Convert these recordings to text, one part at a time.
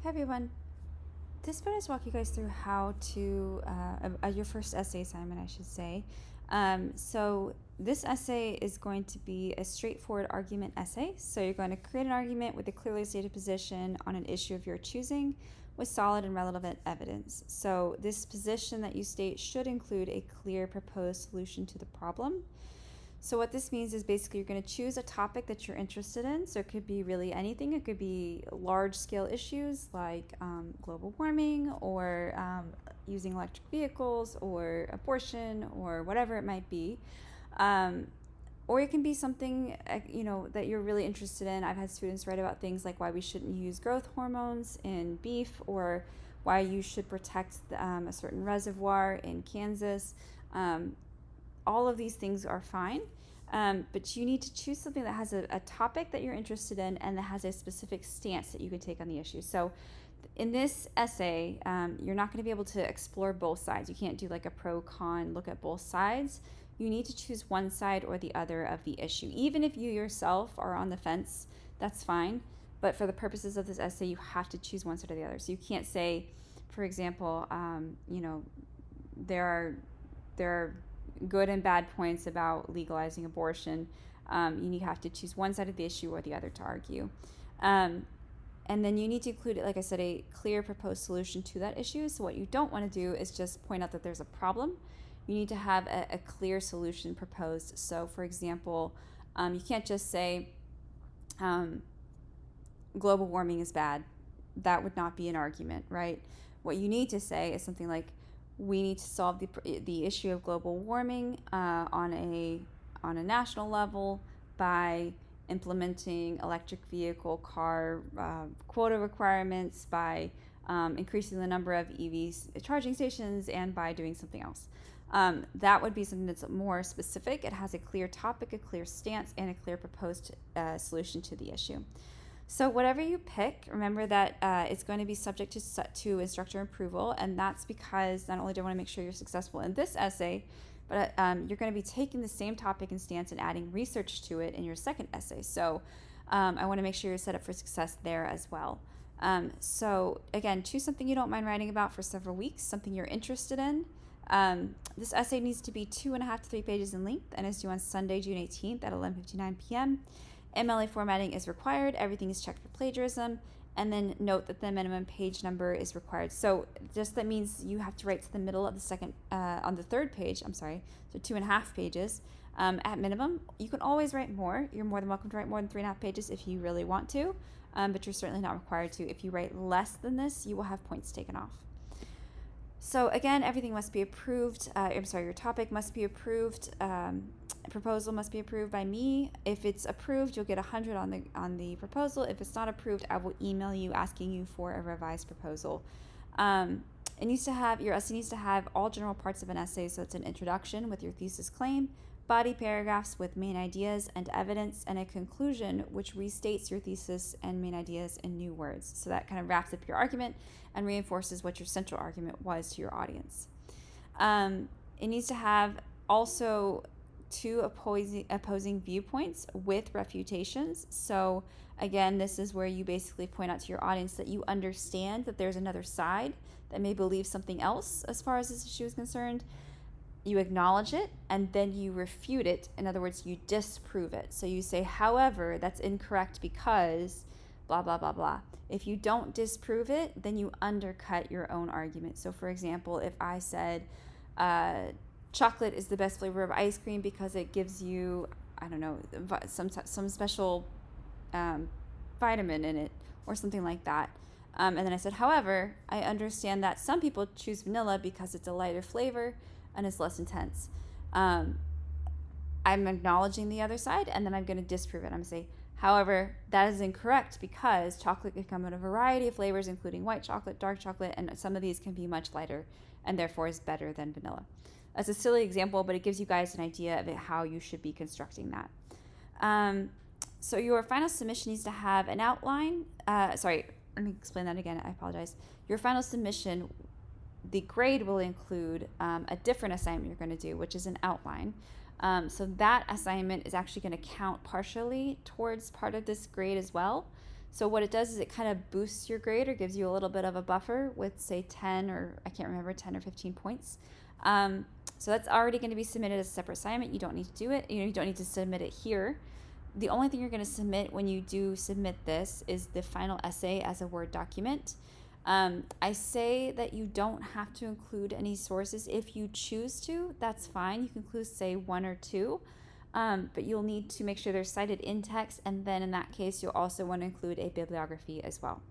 Hi everyone. This video is walk you guys through how to, your first essay assignment, I should say. So this essay is going to be a straightforward argument essay. So you're going to create an argument with a clearly stated position on an issue of your choosing with solid and relevant evidence. So this position that you state should include a clear proposed solution to the problem. So what this means is basically you're going to choose a topic that you're interested in. So it could be really anything. It could be large-scale issues like global warming or using electric vehicles or abortion or whatever it might be. Or it can be something that you're really interested in. I've had students write about things like why we shouldn't use growth hormones in beef, or why you should protect a certain reservoir in Kansas. All of these things are fine, but you need to choose something that has a topic that you're interested in and that has a specific stance that you can take on the issue. So in this essay, you're not going to be able to explore both sides. You can't do like a pro-con look at both sides. You need to choose one side or the other of the issue. Even if you yourself are on the fence, that's fine. But for the purposes of this essay, you have to choose one side or the other. So you can't say, for example, there are good and bad points about legalizing abortion. You have to choose one side of the issue or the other to argue. And then you need to include, like I said, a clear proposed solution to that issue. So what you don't want to do is just point out that there's a problem. You need to have a clear solution proposed. So for example, you can't just say global warming is bad. That would not be an argument, right? What you need to say is something like, we need to solve the issue of global warming on a national level by implementing electric vehicle car quota requirements, by increasing the number of EVs charging stations, and by doing something else. That would be something that's more specific. It has a clear topic, a clear stance, and a clear proposed solution to the issue. So whatever you pick, remember that it's going to be subject to instructor approval, and that's because not only do I want to make sure you're successful in this essay, but you're going to be taking the same topic and stance and adding research to it in your second essay. So I want to make sure you're set up for success there as well. So again, choose something you don't mind writing about for several weeks, something you're interested in. This essay needs to be 2.5 to 3 pages in length and is due on Sunday, June 18th at 11:59 p.m. MLA formatting is required. Everything is checked for plagiarism. And then note that the minimum page number is required. So just that means you have to write to the middle of the on the third page, so 2.5 pages at minimum. You can always write more. You're more than welcome to write more than 3.5 pages if you really want to, but you're certainly not required to. If you write less than this, you will have points taken off. So again, everything must be approved. Your topic must be approved. Proposal must be approved by me. If it's approved, you'll get 100 on the proposal. If it's not approved, I will email you asking you for a revised proposal. Your essay needs to have all general parts of an essay. So it's an introduction with your thesis claim, body paragraphs with main ideas and evidence, and a conclusion which restates your thesis and main ideas in new words. So that kind of wraps up your argument and reinforces what your central argument was to your audience. It needs to have also 2 opposing viewpoints with refutations. So again, this is where you basically point out to your audience that you understand that there's another side that may believe something else as far as this issue is concerned. You acknowledge it, and then you refute it. In other words, you disprove it. So you say, however, that's incorrect because blah, blah, blah, blah. If you don't disprove it, then you undercut your own argument. So for example, if I said chocolate is the best flavor of ice cream because it gives you, I don't know, some special vitamin in it or something like that. And then I said, however, I understand that some people choose vanilla because it's a lighter flavor and it's less intense. I'm acknowledging the other side, and then I'm going to disprove it. I'm going to say, however, that is incorrect because chocolate can come in a variety of flavors, including white chocolate, dark chocolate, and some of these can be much lighter and therefore is better than vanilla. That's a silly example, but it gives you guys an idea of how you should be constructing that. So your final submission needs to have an outline. Let me explain that again. I apologize. Your final submission, the grade will include a different assignment you're going to do, which is an outline. So that assignment is actually going to count partially towards part of this grade as well. So what it does is it kind of boosts your grade or gives you a little bit of a buffer with, say, 10 or I can't remember, 10 or 15 points. So that's already going to be submitted as a separate assignment. You don't need to do it. You don't need to submit it here. The only thing you're going to submit when you do submit this is the final essay as a Word document. I say that you don't have to include any sources. If you choose to, that's fine. You can include, say, 1 or 2, but you'll need to make sure they're cited in text, and then in that case, you'll also want to include a bibliography as well.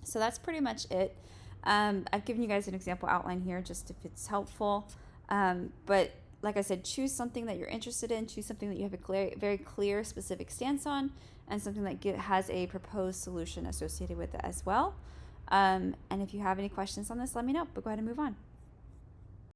So that's pretty much it. I've given you guys an example outline here just if it's helpful. But like I said, choose something that you're interested in, choose something that you have a very clear, specific stance on, and something that has a proposed solution associated with it as well. And if you have any questions on this, let me know, but go ahead and move on.